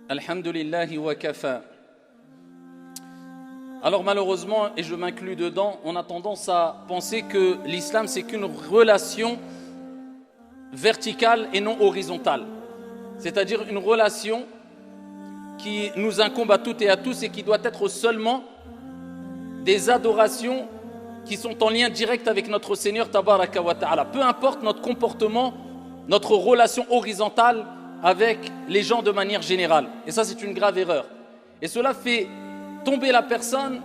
Alhamdulillahi wa kafa. Alors malheureusement, et je m'inclus dedans, on a tendance à penser que l'islam c'est qu'une relation verticale et non horizontale. C'est-à-dire une relation qui nous incombe à toutes et à tous et qui doit être seulement des adorations qui sont en lien direct avec notre Seigneur Tabaraka wa Ta'ala. Peu importe notre comportement, notre relation horizontale avec les gens de manière générale. Et ça, c'est une grave erreur. Et cela fait tomber la personne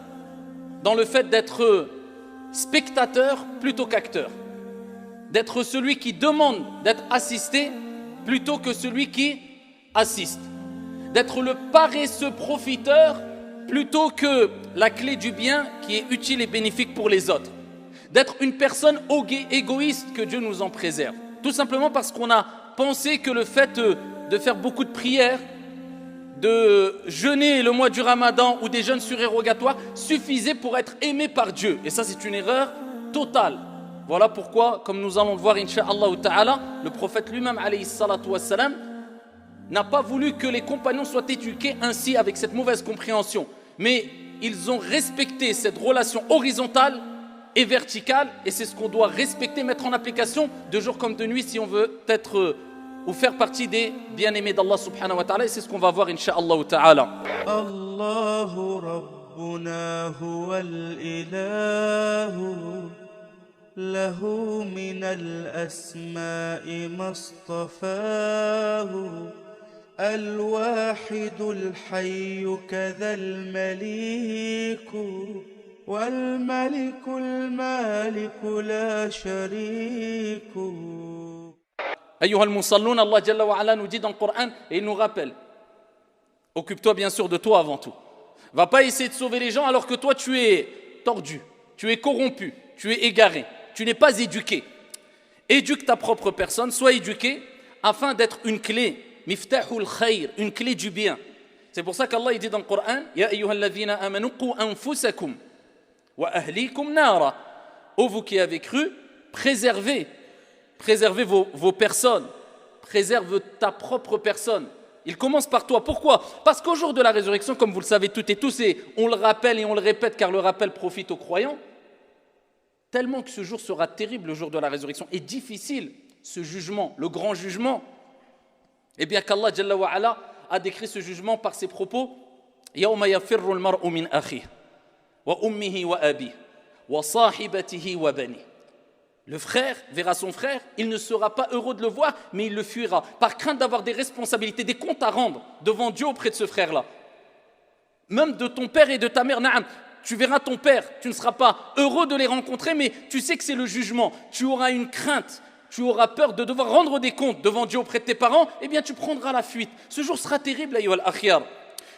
dans le fait d'être spectateur plutôt qu'acteur. D'être celui qui demande d'être assisté plutôt que celui qui assiste. D'être le paresseux profiteur plutôt que la clé du bien qui est utile et bénéfique pour les autres. D'être une personne égoïste, que Dieu nous en préserve. Tout simplement parce qu'on a pensé que le fait de faire beaucoup de prières, de jeûner le mois du Ramadan ou des jeûnes surérogatoires suffisait pour être aimé par Dieu. Et ça, c'est une erreur totale. Voilà pourquoi, comme nous allons le voir, incha'Allah ta'ala, le prophète lui-même, alayhi salatu wassalam, n'a pas voulu que les compagnons soient éduqués ainsi avec cette mauvaise compréhension. Mais ils ont respecté cette relation horizontale et verticale, et c'est ce qu'on doit respecter, mettre en application de jour comme de nuit si on veut être ou faire partie des bien-aimés d'Allah subhanahu wa ta'ala, et c'est ce qu'on va voir incha'Allah ta'ala. Allahu Rabbuna huwal ilahu lahu minal asma'i mastafahu الواحد الحي كذا المليك والملك المالك لا شريك. Ayyuha al-musallun, Allah Jalla wa Ala nous dit dans le Coran et il nous rappelle, occupe-toi bien sûr de toi avant tout. Va pas essayer de sauver les gens alors que toi tu es tordu, tu es corrompu, tu es égaré, tu n'es pas éduqué. Éduque ta propre personne, sois éduqué afin d'être une clé. Miftahul khayr, une clé du bien. C'est pour ça qu'Allah dit dans le Coran, Ya ayyuhalladhina amanu qu anfusakum wa ahlikum nara. Ô vous qui avez cru, préservez vos personnes, préserve ta propre personne. Il commence par toi. Pourquoi? Parce qu'au jour de la résurrection, comme vous le savez toutes et tous, et on le rappelle et on le répète car le rappel profite aux croyants, tellement que ce jour sera terrible, le jour de la résurrection, et difficile, ce jugement, le grand jugement. Et bien qu'Allah Jalla wa Ala a décrit ce jugement par ses propos, Yawma yafirru al-mar'u min akhihi wa ummihi wa abihi wa sahibatihi wa bani. Le frère verra son frère, il ne sera pas heureux de le voir, mais il le fuira par crainte d'avoir des responsabilités, des comptes à rendre devant Dieu auprès de ce frère-là. Même de ton père et de ta mère, na'am. Tu verras ton père, tu ne seras pas heureux de les rencontrer, mais tu sais que c'est le jugement. Tu auras une crainte. Tu auras peur de devoir rendre des comptes devant Dieu auprès de tes parents, eh bien tu prendras la fuite. Ce jour sera terrible, ayyuhal akhyar.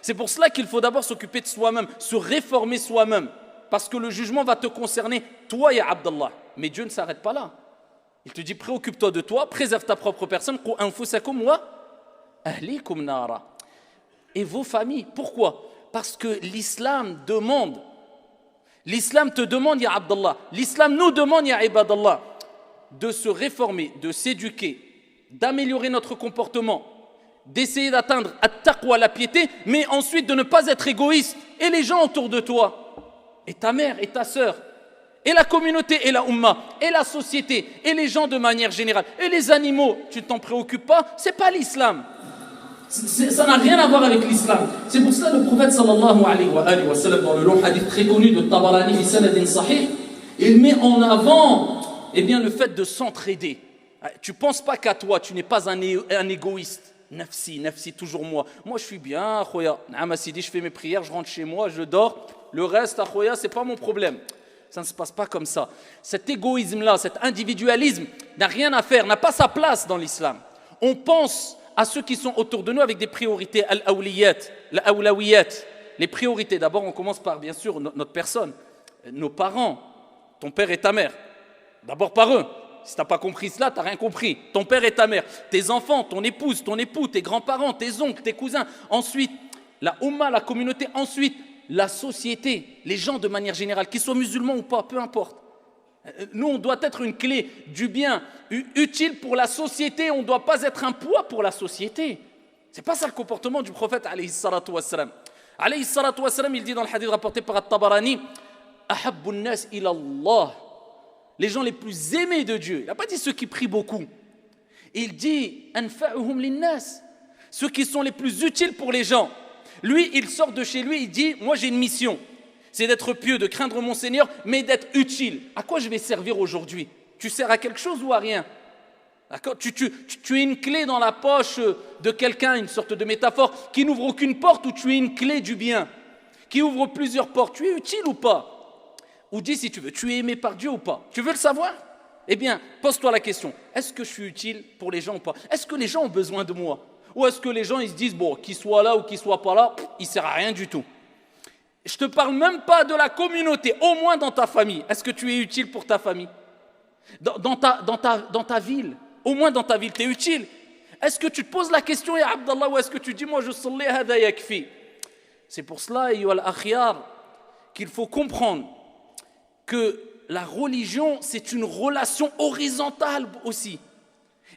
C'est pour cela qu'il faut d'abord s'occuper de soi-même, se réformer soi-même. Parce que le jugement va te concerner, toi, ya Abdallah. Mais Dieu ne s'arrête pas là. Il te dit, préoccupe-toi de toi, préserve ta propre personne. Qu anfusakum wa ahlikum nara. Et vos familles. Pourquoi? Parce que l'islam demande. L'islam te demande, ya Abdallah. L'islam nous demande, ya ibadallah, de se réformer, de s'éduquer, d'améliorer notre comportement, d'essayer d'atteindre at-taqwa, la piété, mais ensuite de ne pas être égoïste. Et les gens autour de toi, et ta mère et ta sœur, et la communauté et la umma, et la société, et les gens de manière générale, et les animaux, tu ne t'en préoccupes pas, c'est pas l'islam. Ça n'a rien à voir avec l'islam. C'est pour ça que le prophète sallallahu alayhi wa sallam, dans le long hadith très connu de Tabarani fi sanadin sahih, il met en avant eh bien, le fait de s'entraider. Tu ne penses pas qu'à toi, tu n'es pas un égoïste. Nafsi, toujours moi. Moi, je suis bien, khoya. Je fais mes prières, je rentre chez moi, je dors. Le reste, khoya, ce n'est pas mon problème. Ça ne se passe pas comme ça. Cet égoïsme-là, cet individualisme n'a rien à faire, n'a pas sa place dans l'islam. On pense à ceux qui sont autour de nous avec des priorités, al-awlawiyat. Les priorités, d'abord, on commence par, bien sûr, notre personne, nos parents, ton père et ta mère. D'abord par eux. Si tu n'as pas compris cela, tu n'as rien compris. Ton père et ta mère, tes enfants, ton épouse, ton époux, tes grands-parents, tes oncles, tes cousins. Ensuite, la umma, la communauté. Ensuite, la société, les gens de manière générale, qu'ils soient musulmans ou pas, peu importe. Nous, on doit être une clé du bien utile pour la société. On ne doit pas être un poids pour la société. C'est pas ça le comportement du prophète alayhi salatu wassalam. Alayhi salatu wassalam, il dit dans le hadith rapporté par At-Tabarani, ahabbu an-nas ila Allah. Les gens les plus aimés de Dieu. Il n'a pas dit ceux qui prient beaucoup. Il dit anfa'uhum lin-nas. Ceux qui sont les plus utiles pour les gens. Lui, il sort de chez lui, il dit moi j'ai une mission. C'est d'être pieux, de craindre mon Seigneur, mais d'être utile. À quoi je vais servir aujourd'hui? Tu sers à quelque chose ou à rien? D'accord? Tu es une clé dans la poche de quelqu'un, une sorte de métaphore, qui n'ouvre aucune porte, ou tu es une clé du bien, qui ouvre plusieurs portes. Tu es utile ou pas? Ou dis si tu veux, tu es aimé par Dieu ou pas? Tu veux le savoir? Eh bien, pose-toi la question, est-ce que je suis utile pour les gens ou pas? Est-ce que les gens ont besoin de moi? Ou est-ce que les gens ils se disent, bon, qu'il soit là ou qu'il soit pas là, il ne sert à rien du tout? Je ne te parle même pas de la communauté, au moins dans ta famille. Est-ce que tu es utile pour ta famille? Dans ta ville, au moins dans ta ville, tu es utile. Est-ce que tu te poses la question, ya Abdallah, ou est-ce que tu dis, moi je salli hada yakfi? C'est pour cela, ayyuha al-akhyar, qu'il faut comprendre que la religion, c'est une relation horizontale aussi.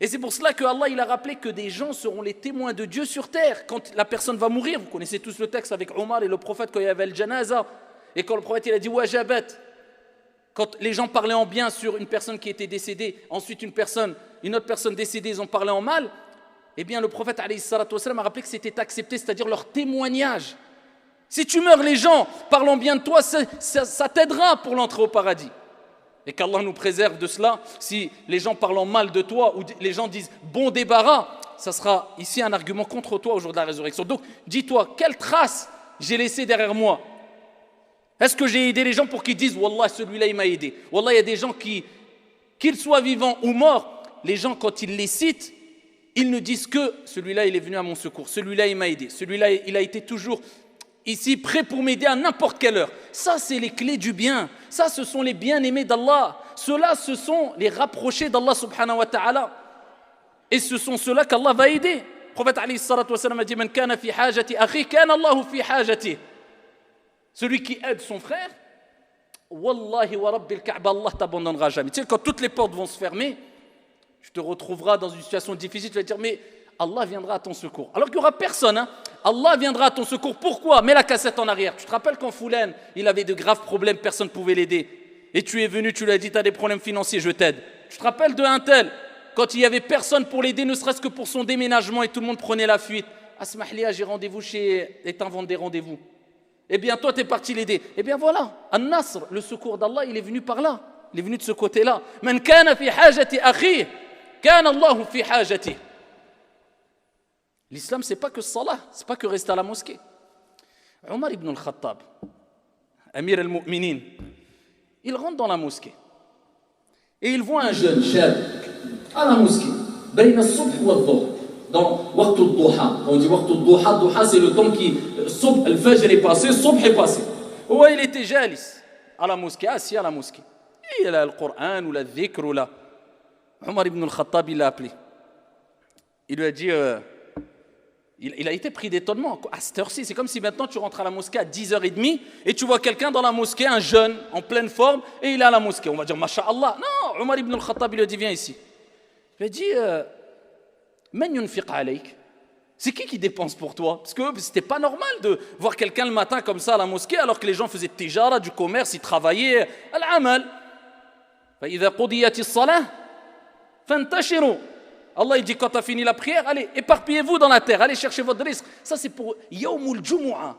Et c'est pour cela que Allah il a rappelé que des gens seront les témoins de Dieu sur terre. Quand la personne va mourir, vous connaissez tous le texte avec Omar et le prophète quand il y avait le janaza. Et quand le prophète il a dit wajabat, quand les gens parlaient en bien sur une personne qui était décédée, ensuite une autre personne décédée, ils ont parlé en mal, eh bien le prophète alayhi salatu wassalam a rappelé que c'était accepté, c'est-à-dire leur témoignage. Si tu meurs, les gens parlant bien de toi, ça t'aidera pour l'entrée au paradis. Et qu'Allah nous préserve de cela. Si les gens parlent mal de toi ou les gens disent bon débarras, ça sera ici un argument contre toi au jour de la résurrection. Donc dis-toi, quelle trace j'ai laissée derrière moi? Est-ce que j'ai aidé les gens pour qu'ils disent wallah celui-là il m'a aidé? Wallah il y a des gens qui, qu'ils soient vivants ou morts, les gens quand ils les citent, ils ne disent que celui-là il est venu à mon secours, celui-là il m'a aidé, celui-là il a été toujours ici prêt pour m'aider à n'importe quelle heure. Ça c'est les clés du bien. Ça ce sont les bien-aimés d'Allah. Ceux-là ce sont les rapprochés d'Allah subhanahu wa ta'ala. Et ce sont ceux-là qu'Allah va aider. Le prophète alayhi salatu wa sallam a dit man kana fi hajati akhi kana Allahu fi hajati. Celui qui aide son frère, wallahi wa rabbil Ka'ba, Allah t'abandonnera jamais. Tu sais quand toutes les portes vont se fermer, tu te retrouveras dans une situation difficile, tu vas dire mais Allah viendra à ton secours. Alors qu'il n'y aura personne, hein. Allah viendra à ton secours. Pourquoi? Mets la cassette en arrière. Tu te rappelles quand Foulen, il avait de graves problèmes, personne ne pouvait l'aider. Et tu es venu, tu lui as dit, tu as des problèmes financiers, je t'aide. Tu te rappelles de un tel, quand il n'y avait personne pour l'aider, ne serait-ce que pour son déménagement et tout le monde prenait la fuite. Asmahlia, j'ai rendez-vous chez... Et t'inventes des rendez-vous. Eh bien, toi, tu es parti l'aider. Eh bien, voilà. An-Nasr, le secours d'Allah, il est venu par là. Il est venu de ce côté-là. Man kana fi hajati akhi, kana Allahu fi hajati. L'islam, ce n'est pas que salah, ce n'est pas que rester à la mosquée. Omar ibn al-Khattab, Amir al-Mu'minin, il rentre dans la mosquée et il voit un jeune chab à la mosquée, bayna as-subh wa ad-dhuhr, dans waqt al-duha. On dit waqt al-duha, duha c'est le temps qui, subh, al-fajr est passé, subh est passé. Ouais, il était jalis à la mosquée, assis à la mosquée. Et il a le Coran ou le dhikr ou la. Omar ibn al-Khattab, il l'a appelé. Il lui a dit... Il a été pris d'étonnement. À cette heure-ci, c'est comme si maintenant tu rentres à la mosquée à 10h30 et tu vois quelqu'un dans la mosquée, un jeune, en pleine forme, et il est à la mosquée. On va dire, Masha'Allah. Non, Omar ibn al-Khattab, il lui a dit, viens ici. Il lui a dit, Man yunfiq alayk. C'est qui dépense pour toi? Parce que c'était pas normal de voir quelqu'un le matin comme ça à la mosquée, alors que les gens faisaient tijara, du commerce, ils travaillaient, al-amal. Fa idha qudiyati as-salah, fantashiru. Allah il dit quand tu as fini la prière, allez, éparpillez-vous dans la terre, allez chercher votre risque. Ça c'est pour Yawmul Jumu'ah,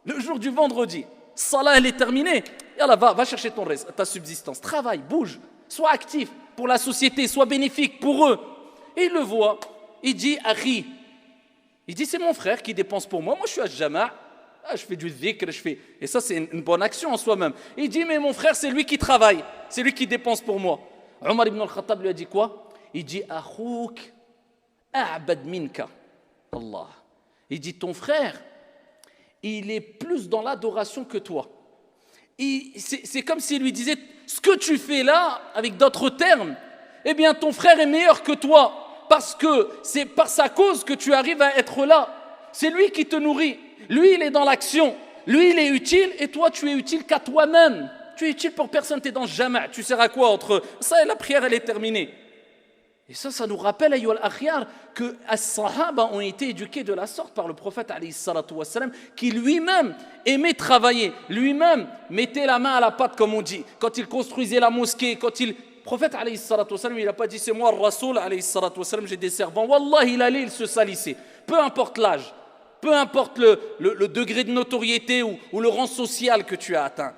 le jour du vendredi. Salah elle est terminée, et Allah va chercher ton risque, ta subsistance. Travaille, bouge, sois actif pour la société, sois bénéfique pour eux. Et il le voit, il dit Akhi, il dit c'est mon frère qui dépense pour moi, moi je suis à Jama', je fais du dhikr, et ça c'est une bonne action en soi-même. Il dit mais mon frère c'est lui qui travaille, c'est lui qui dépense pour moi. Omar ibn al-Khattab lui a dit quoi? Il dit Akhouk a'bad minka Allah. Il dit ton frère, il est plus dans l'adoration que toi. C'est comme s'il lui disait ce que tu fais là, avec d'autres termes, eh bien ton frère est meilleur que toi parce que c'est par sa cause que tu arrives à être là. C'est lui qui te nourrit. Lui, il est dans l'action. Lui, il est utile et toi, tu es utile qu'à toi-même. Tu es utile pour personne, tu es dans le jama'. Tu sers à quoi entre ça et la prière, elle est terminée. Et ça nous rappelle, ayyuha al-akhyar, que as-sahaba ont été éduqués de la sorte par le prophète, alayhi salatu wassalam, qui lui-même aimait travailler, lui-même mettait la main à la pâte, comme on dit, quand il construisait la mosquée, Le prophète, alayhi salatu wassalam, il n'a pas dit, c'est moi, le Rasoul, alayhi salatu wassalam, j'ai des servants. Wallah, il se salissait. Peu importe l'âge, peu importe le degré de notoriété ou le rang social que tu as atteint.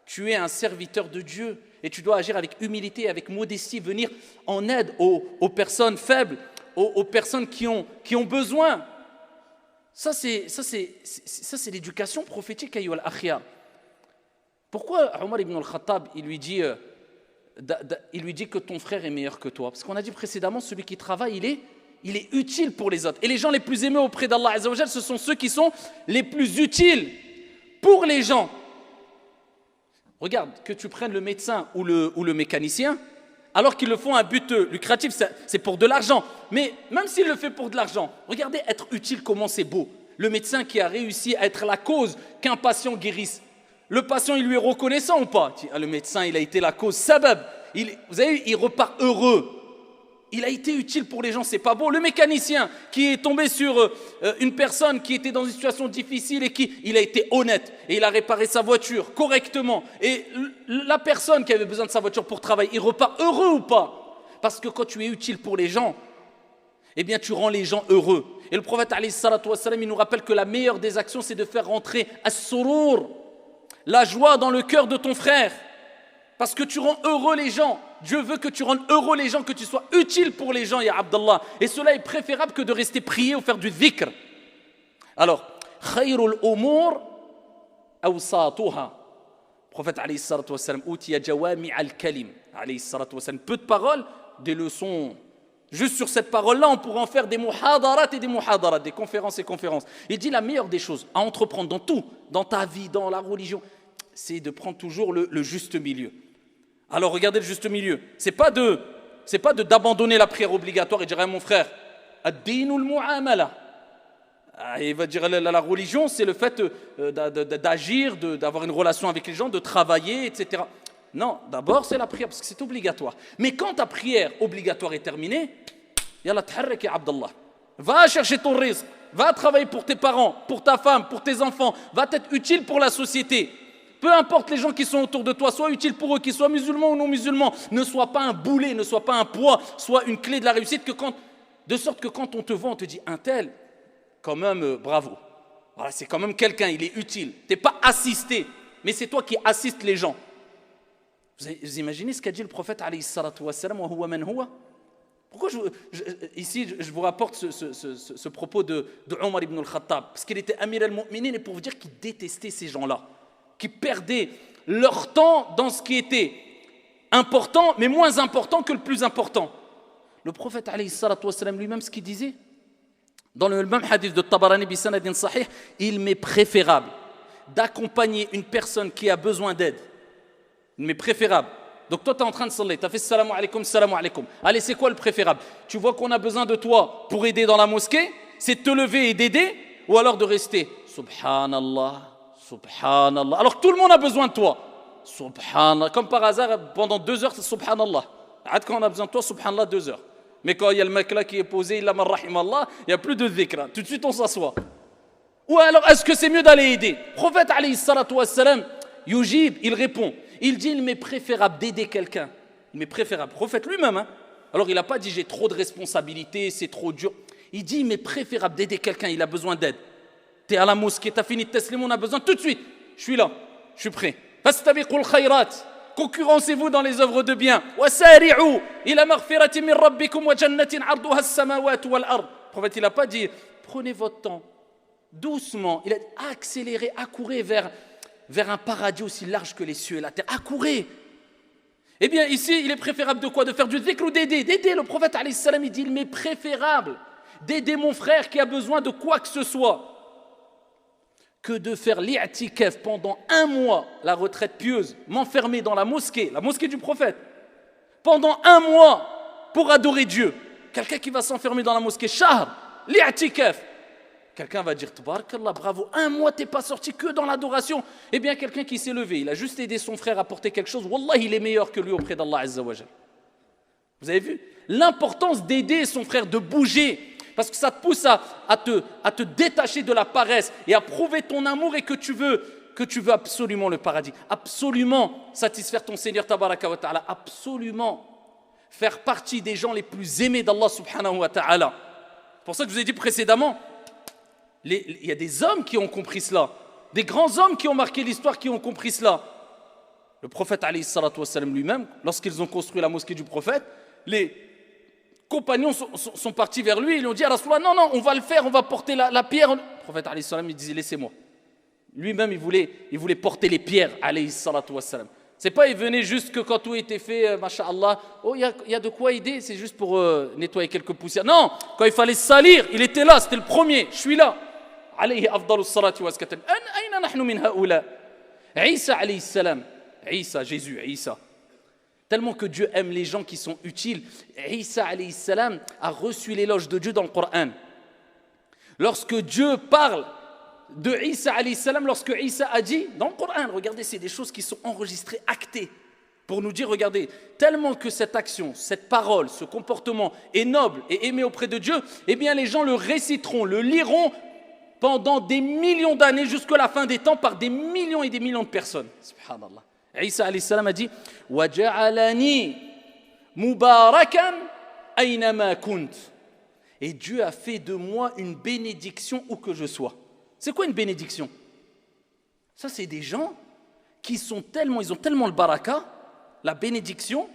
Tu es un serviteur de Dieu. Et tu dois agir avec humilité, avec modestie, venir en aide aux personnes faibles, aux personnes qui ont besoin. Ça, c'est l'éducation prophétique, ayyuha al-akhyar. Pourquoi Omar ibn al-Khattab, il lui dit que ton frère est meilleur que toi? Parce qu'on a dit précédemment, celui qui travaille, il est utile pour les autres. Et les gens les plus aimés auprès d'Allah Azza wa Jal, ce sont ceux qui sont les plus utiles pour les gens. Regarde, que tu prennes le médecin ou le mécanicien, alors qu'ils le font à un but lucratif, c'est pour de l'argent. Mais même s'il le fait pour de l'argent, regardez être utile, comment c'est beau. Le médecin qui a réussi à être la cause qu'un patient guérisse. Le patient, il lui est reconnaissant ou pas? Le médecin, il a été la cause, sabab. Vous avez vu, il repart heureux. Il a été utile pour les gens, c'est pas beau. Le mécanicien qui est tombé sur une personne qui était dans une situation difficile et il a été honnête et il a réparé sa voiture correctement. Et la personne qui avait besoin de sa voiture pour travailler, il repart heureux ou pas? Parce que quand tu es utile pour les gens, eh bien tu rends les gens heureux. Et le prophète alayhi salatu wassalam, il nous rappelle que la meilleure des actions, c'est de faire rentrer as-surur, la joie dans le cœur de ton frère. Parce que tu rends heureux les gens. Dieu veut que tu rendes heureux les gens, que tu sois utile pour les gens, ya Abdallah. Et cela est préférable que de rester prier ou faire du dhikr. Alors, khayrul umur awsatuha. Prophète alayhi salatu wassalam, utiya jawami al-kalim. Alayhi salatu wassalam, peu de paroles, des leçons. Juste sur cette parole-là, on pourrait en faire des muhadarat et des muhadarat, des conférences et conférences. Il dit la meilleure des choses à entreprendre dans tout, dans ta vie, dans la religion, c'est de prendre toujours le juste milieu. Alors regardez le juste milieu. C'est pas d'abandonner la prière obligatoire et dire à mon frère, ad-dinul mu'amala. Il va dire la religion, c'est le fait d'agir, d'avoir une relation avec les gens, de travailler, etc. Non, d'abord c'est la prière parce que c'est obligatoire. Mais quand ta prière obligatoire est terminée, yalla taharrak ya Abdallah. Va chercher ton rizq, va travailler pour tes parents, pour ta femme, pour tes enfants, va être utile pour la société. Peu importe les gens qui sont autour de toi, sois utile pour eux, qu'ils soient musulmans ou non musulmans, ne sois pas un boulet, ne sois pas un poids, sois une clé de la réussite, de sorte que quand on te voit, on te dit un tel, quand même bravo. Voilà, c'est quand même quelqu'un, il est utile. Tu n'es pas assisté, mais c'est toi qui assistes les gens. Vous imaginez ce qu'a dit le prophète alayhi salatu wassalam, wa huwa man huwa? Pourquoi ici je vous rapporte ce propos de Omar ibn al-Khattab? Parce qu'il était Amir al-Mu'minin et pour vous dire qu'il détestait ces gens-là, qui perdaient leur temps dans ce qui était important, mais moins important que le plus important. Le prophète alayhi salatu wassalam lui-même, ce qu'il disait, dans le même hadith de Tabarani bi sanadin sahih, il m'est préférable d'accompagner une personne qui a besoin d'aide. Il m'est préférable. Donc toi, tu es en train de saller, tu as fait salam alaykum, salam alaykum. Allez, c'est quoi le préférable? Tu vois qu'on a besoin de toi pour aider dans la mosquée, c'est de te lever et d'aider, ou alors de rester subhanallah, subhanallah. Alors que tout le monde a besoin de toi. Subhanallah. Comme par hasard, pendant 2 heures, subhanallah. Quand on a besoin de toi, subhanallah, 2 heures. Mais quand il y a le mec là qui est posé, il n'y a plus de dhikr. Tout de suite, on s'assoit. Ou alors, est-ce que c'est mieux d'aller aider? Prophète alayhi salatu wassalam, yujib, il répond. Il dit, il m'est préférable d'aider quelqu'un. Il m'est préférable. Prophète lui-même. Hein. Alors, il n'a pas dit, j'ai trop de responsabilités, c'est trop dur. Il dit, il m'est préférable d'aider quelqu'un, il a besoin d'aide. Tu es à la mosquée, tu as fini de taslim, on a besoin tout de suite. Je suis là, je suis prêt. Fastabiqul khayrat. Concurrencez-vous dans les œuvres de bien. Wasari'u ila maghfirati min rabbikum wa jannatin 'arduha as-samawati wal ard. Le prophète, il n'a pas dit, prenez votre temps, doucement. Il a dit, accélérez, accourez vers un paradis aussi large que les cieux et la terre. Accourez. Eh bien, ici, il est préférable de quoi? De faire du dhikr ou d'aider? D'aider. Le prophète, alayhi salam, il dit, il m'est préférable d'aider mon frère qui a besoin de quoi que ce soit que de faire l'i'tikaf pendant 1 mois, la retraite pieuse, m'enfermer dans la mosquée du prophète, pendant 1 mois pour adorer Dieu. Quelqu'un qui va s'enfermer dans la mosquée, shahr, l'i'tikaf. Quelqu'un va dire, tabarakallah, bravo, 1 mois, t'es pas sorti que dans l'adoration. Eh bien, quelqu'un qui s'est levé, il a juste aidé son frère à porter quelque chose, wallah, il est meilleur que lui auprès d'Allah Azza wa Jal. Vous avez vu l'importance d'aider son frère, de bouger, parce que ça te pousse à te détacher de la paresse et à prouver ton amour et que tu veux absolument le paradis, absolument satisfaire ton Seigneur Tabaraka wa Ta'ala, absolument faire partie des gens les plus aimés d'Allah subhanahu wa ta'ala. C'est pour ça que je vous ai dit précédemment, il y a des hommes qui ont compris cela, des grands hommes qui ont marqué l'histoire, qui ont compris cela. Le prophète alayhi salatu wassalam lui-même, lorsqu'ils ont construit la mosquée du prophète, les compagnons sont partis vers lui, ils lui ont dit à Rasulullah, non, on va le faire, on va porter la pierre. Le prophète alayhi salam, il disait, laissez-moi. Lui-même, il voulait porter les pierres, alayhi salatu wassalam. C'est pas, il venait juste que quand tout était fait, masha'Allah, oh, il y a de quoi aider, c'est juste pour nettoyer quelques poussières. Non, quand il fallait salir, il était là, c'était le premier, je suis là. Alayhi afdalus salati wa skatam. Aina nahnu min haoula. Isa alayhi salam. Jésus, Isa. Tellement que Dieu aime les gens qui sont utiles. Isa alayhi salam a reçu l'éloge de Dieu dans le Coran. Lorsque Dieu parle de Isa alayhi salam, lorsque Isa a dit, dans le Coran, regardez, c'est des choses qui sont enregistrées, actées, pour nous dire, regardez, tellement que cette action, cette parole, ce comportement est noble et aimé auprès de Dieu, eh bien les gens le réciteront, le liront pendant des millions d'années jusqu'à la fin des temps par des millions et des millions de personnes. Subhanallah. Isa alayhi salam a dit « Waja'alani mubarakan aynama kunt » Et Dieu a fait de moi une bénédiction où que je sois. C'est quoi une bénédiction? Ça, c'est des gens qui ils ont tellement le baraka, la bénédiction,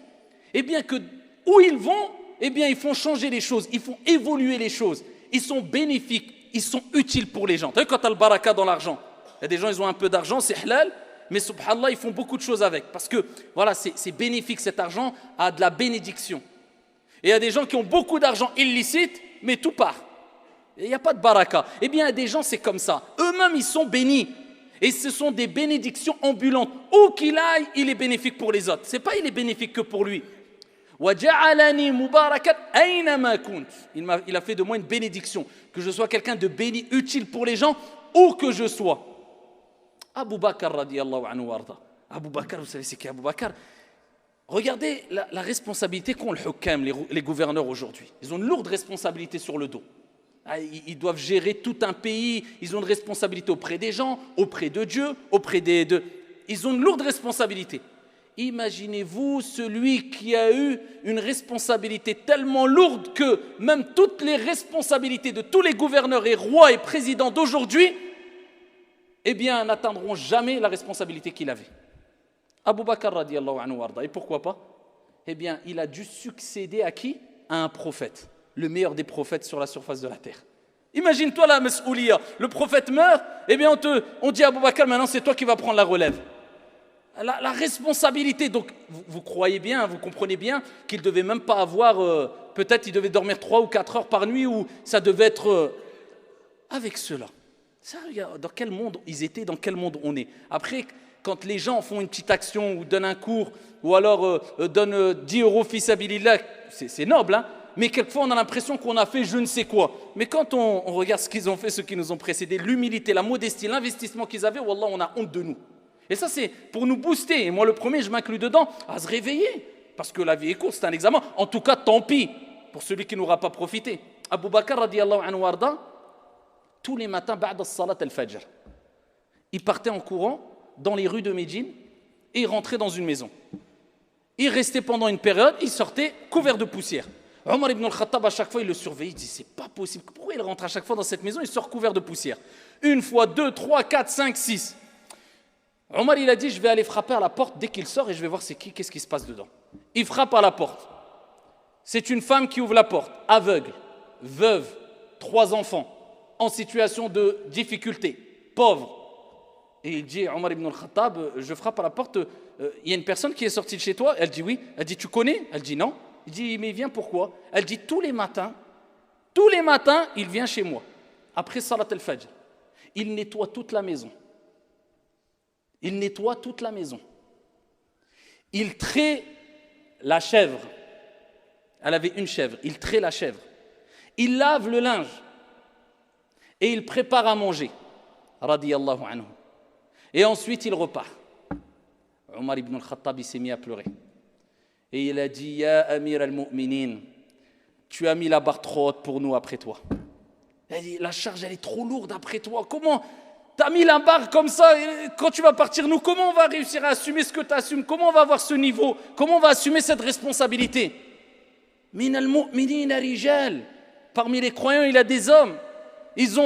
eh bien que où ils vont, eh bien ils font changer les choses, ils font évoluer les choses. Ils sont bénéfiques, ils sont utiles pour les gens. Tu vois, quand tu as le baraka dans l'argent, il y a des gens, ils ont un peu d'argent, c'est halal, mais subhanallah, ils font beaucoup de choses avec. Parce que, voilà, c'est bénéfique, cet argent a de la bénédiction. Et il y a des gens qui ont beaucoup d'argent illicite, mais tout part. Il n'y a pas de baraka. Eh bien, il y a des gens, c'est comme ça. Eux-mêmes, ils sont bénis. Et ce sont des bénédictions ambulantes. Où qu'il aille, il est bénéfique pour les autres. Ce n'est pas il est bénéfique que pour lui. وَجَعَلَنِي مُبَارَكًا أَيْنَمَا كُنْتُ. Il a fait de moi une bénédiction. Que je sois quelqu'un de béni, utile pour les gens, où que je sois. Abu Bakr, radiyallahu anhu warda. Abu Bakr, vous savez c'est qui Abu Bakr? Regardez la responsabilité qu'ont le hukam, les gouverneurs aujourd'hui. Ils ont une lourde responsabilité sur le dos. Ils doivent gérer tout un pays, ils ont une responsabilité auprès des gens, auprès de Dieu, ils ont une lourde responsabilité. Imaginez-vous celui qui a eu une responsabilité tellement lourde que même toutes les responsabilités de tous les gouverneurs et rois et présidents d'aujourd'hui, eh bien, n'atteindront jamais la responsabilité qu'il avait. Abu Bakr radiyallahu anhu warda. Et pourquoi pas? Eh bien, il a dû succéder à qui? À un prophète. Le meilleur des prophètes sur la surface de la terre. Imagine-toi la mas'ouliya, le prophète meurt, eh bien on dit à Abu Bakr, maintenant c'est toi qui vas prendre la relève. La responsabilité, donc vous croyez bien, vous comprenez bien qu'il ne devait même pas avoir, peut-être il devait dormir 3 ou 4 heures par nuit, ou ça devait être avec cela. Ça, dans quel monde ils étaient, dans quel monde on est. Après, quand les gens font une petite action, ou donnent un cours, ou alors donnent 10 € fils habilillah, c'est noble, hein. Mais quelquefois, on a l'impression qu'on a fait je ne sais quoi. Mais quand on regarde ce qu'ils ont fait, ceux qui nous ont précédés, l'humilité, la modestie, l'investissement qu'ils avaient, wallah, on a honte de nous. Et ça, c'est pour nous booster. Et moi, le premier, je m'inclus dedans, à se réveiller. Parce que la vie est courte, c'est un examen. En tout cas, tant pis pour celui qui n'aura pas profité. Abu Bakr, radiyallahu anhu warda, tous les matins, ba'da salat al-fajr, il partait en courant dans les rues de Médine et il rentrait dans une maison. Il restait pendant une période, il sortait couvert de poussière. Omar ibn al-Khattab, à chaque fois, il le surveillait, il dit, c'est pas possible. Pourquoi il rentre à chaque fois dans cette maison, il sort couvert de poussière? Une fois, 2, 3, 4, 5, 6. Omar, il a dit, je vais aller frapper à la porte dès qu'il sort et je vais voir c'est qui, qu'est-ce qui se passe dedans. Il frappe à la porte. C'est une femme qui ouvre la porte, aveugle, veuve, 3 enfants, en situation de difficulté, pauvre. Et il dit, Omar ibn al-Khattab, je frappe à la porte, il y a une personne qui est sortie de chez toi? Elle dit oui. Elle dit, tu connais? Elle dit non. Il dit, mais il vient pourquoi? Elle dit, tous les matins, il vient chez moi. Après Salat al-Fajr, il nettoie toute la maison. Il traite la chèvre. Elle avait une chèvre. Il traite la chèvre. Il lave le linge. Et il prépare à manger. Radiyallahu anhu. Et ensuite, il repart. Omar ibn al-Khattab, il s'est mis à pleurer. Et il a dit, Ya Amir al-Mu'minin, tu as mis la barre trop haute pour nous après toi. Il a dit, la charge elle est trop lourde après toi. Comment tu as mis la barre comme ça, et quand tu vas partir, nous, comment on va réussir à assumer ce que tu assumes? Comment on va avoir ce niveau? Comment on va assumer cette responsabilité? Min al-mu'minina rijal. Parmi les croyants, il y a des hommes. Ils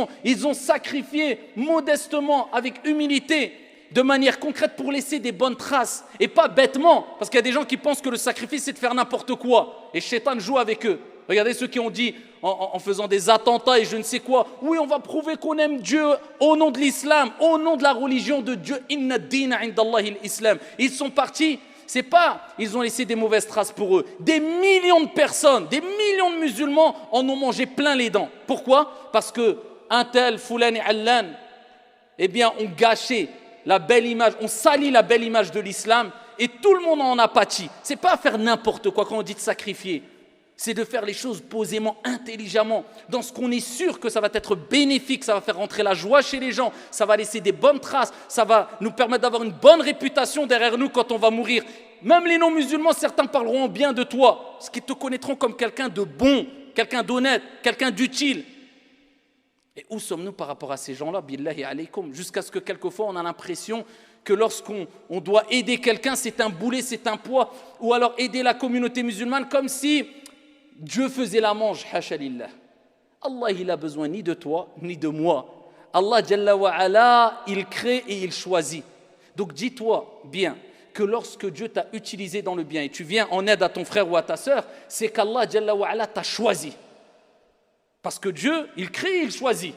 ont sacrifié modestement, avec humilité, de manière concrète pour laisser des bonnes traces. Et pas bêtement, parce qu'il y a des gens qui pensent que le sacrifice, c'est de faire n'importe quoi. Et Shaitan joue avec eux. Regardez ceux qui ont dit, en faisant des attentats et je ne sais quoi, oui, on va prouver qu'on aime Dieu au nom de l'islam, au nom de la religion de Dieu. Inna ad-dina indallahi al-islam. Ils sont partis, c'est pas, ils ont laissé des mauvaises traces pour eux. Des millions de personnes, des millions de musulmans en ont mangé plein les dents. Pourquoi? Parce que un tel, Foulan et Allan, eh bien, ont gâché la belle image, on salit la belle image de l'islam et tout le monde en a pâti. C'est pas faire n'importe quoi quand on dit de sacrifier. C'est de faire les choses posément, intelligemment, dans ce qu'on est sûr que ça va être bénéfique, ça va faire rentrer la joie chez les gens, ça va laisser des bonnes traces, ça va nous permettre d'avoir une bonne réputation derrière nous quand on va mourir. Même les non-musulmans, certains parleront bien de toi, parce qu'ils te connaîtront comme quelqu'un de bon, quelqu'un d'honnête, quelqu'un d'utile. Et où sommes-nous par rapport à ces gens-là, billahi alaykum, jusqu'à ce que quelquefois on a l'impression que lorsqu'on doit aider quelqu'un, c'est un boulet, c'est un poids, ou alors aider la communauté musulmane comme si Dieu faisait la manche, hasha lillah. Allah, il a besoin ni de toi, ni de moi. Allah, Jalla wa ala, il crée et il choisit. Donc dis-toi bien que lorsque Dieu t'a utilisé dans le bien et tu viens en aide à ton frère ou à ta sœur, c'est qu'Allah, Jalla wa ala, t'a choisi. Parce que Dieu, il crée et il choisit.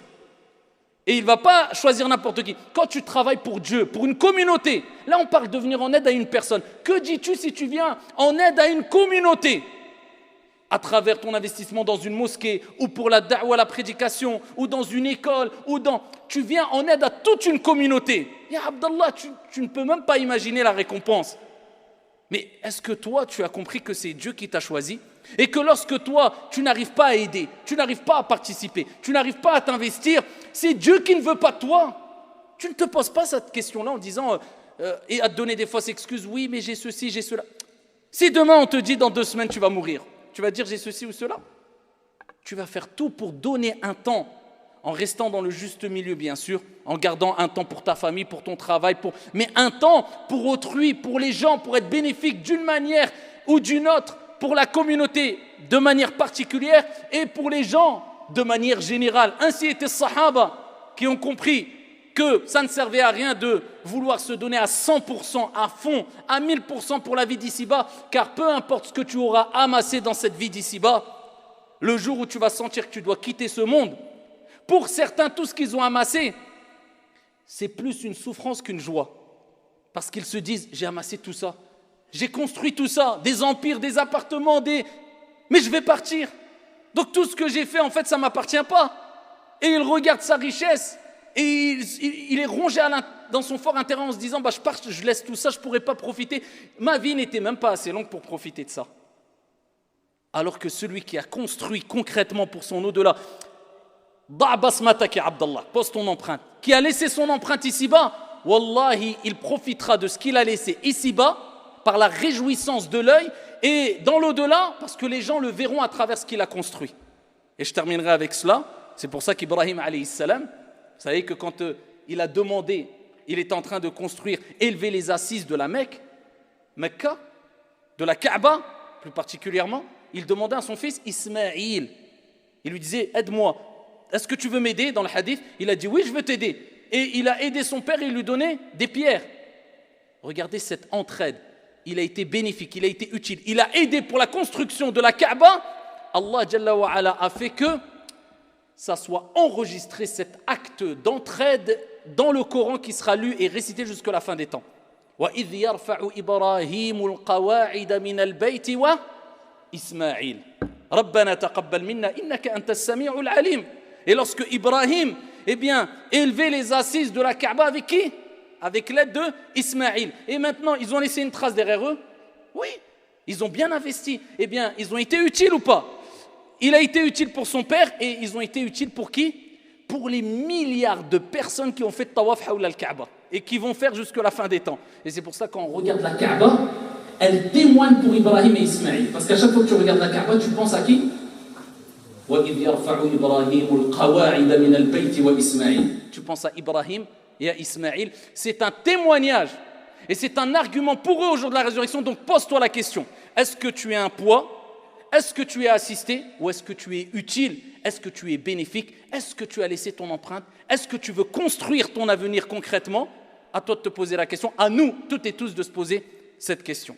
Et il ne va pas choisir n'importe qui. Quand tu travailles pour Dieu, pour une communauté, là on parle de venir en aide à une personne. Que dis-tu si tu viens en aide à une communauté? À travers ton investissement dans une mosquée, ou pour la da'wa, la prédication, ou dans une école, tu viens en aide à toute une communauté. Ya Abdallah, tu ne peux même pas imaginer la récompense. Mais est-ce que toi, tu as compris que c'est Dieu qui t'a choisi? Et que lorsque toi, tu n'arrives pas à aider, tu n'arrives pas à participer, tu n'arrives pas à t'investir, c'est Dieu qui ne veut pas de toi. Tu ne te poses pas cette question-là en disant, et à te donner des fausses excuses, oui, mais j'ai ceci, j'ai cela. Si demain on te dit, dans 2 semaines, tu vas mourir, tu vas dire, j'ai ceci ou cela. Tu vas faire tout pour donner un temps, en restant dans le juste milieu, bien sûr, en gardant un temps pour ta famille, pour ton travail, mais un temps pour autrui, pour les gens, pour être bénéfique d'une manière ou d'une autre, pour la communauté de manière particulière et pour les gens de manière générale. Ainsi étaient les Sahaba qui ont compris que ça ne servait à rien de vouloir se donner à 100%, à fond, à 1000% pour la vie d'ici-bas, car peu importe ce que tu auras amassé dans cette vie d'ici-bas, le jour où tu vas sentir que tu dois quitter ce monde, pour certains, tout ce qu'ils ont amassé, c'est plus une souffrance qu'une joie. Parce qu'ils se disent, j'ai amassé tout ça, j'ai construit tout ça, des empires, des appartements, mais je vais partir. Donc tout ce que j'ai fait, en fait, ça ne m'appartient pas. Et il regarde sa richesse et il est rongé dans son fort intérieur en se disant, je pars, je laisse tout ça, je ne pourrai pas profiter. Ma vie n'était même pas assez longue pour profiter de ça. Alors que celui qui a construit concrètement pour son au-delà, pose ton empreinte, qui a laissé son empreinte ici-bas, wallahi, il profitera de ce qu'il a laissé ici-bas par la réjouissance de l'œil et dans l'au-delà, parce que les gens le verront à travers ce qu'il a construit. Et je terminerai avec cela. C'est pour ça qu'Ibrahim alayhi salam, vous savez que quand il a demandé, il est en train de construire, élever les assises de la Mecca, de la Kaaba plus particulièrement, il demandait à son fils Ismaïl. Il lui disait, aide-moi. Est-ce que tu veux m'aider dans le hadith? Il a dit, oui, je veux t'aider. Et il a aidé son père et il lui donnait des pierres. Regardez cette entraide. Il a été bénéfique, il a été utile. Il a aidé pour la construction de la Kaaba. Allah Jalla wa ala a fait que ça soit enregistré, cet acte d'entraide dans le Coran qui sera lu et récité jusqu'à la fin des temps. وَإِذْ يَرْفَعُ إِبْرَاهِيمُ الْقَوَاعِدَ مِنَ الْبَيْتِ وَإِسْمَاعِيلُ رَبَّنَا تَقَبَّلْ مِنَّا إِنَّكَ أَنْتَ السَّمِيعُ الْعَلِيمُ. Et lorsque Ibrahim, élevait les assises de la Kaaba avec qui? Avec l'aide de Ismaïl. Et maintenant, ils ont laissé une trace derrière eux? Oui, ils ont bien investi. Ils ont été utiles ou pas? Il a été utile pour son père et ils ont été utiles pour qui? Pour les milliards de personnes qui ont fait tawaf hawla al-Kaaba et qui vont faire jusqu'à la fin des temps. Et c'est pour ça quand on regarde la Kaaba, elle témoigne pour Ibrahim et Ismaïl. Parce qu'à chaque fois que tu regardes la Kaaba, tu penses à qui? Tu penses à Ibrahim et à Ismaïl. C'est un témoignage. Et c'est un argument pour eux au jour de la résurrection. Donc pose-toi la question. Est-ce que tu es un poids? Est-ce que tu es assisté? Ou est-ce que tu es utile? Est-ce que tu es bénéfique? Est-ce que tu as laissé ton empreinte? Est-ce que tu veux construire ton avenir concrètement? À toi de te poser la question. À nous, toutes et tous, de se poser cette question.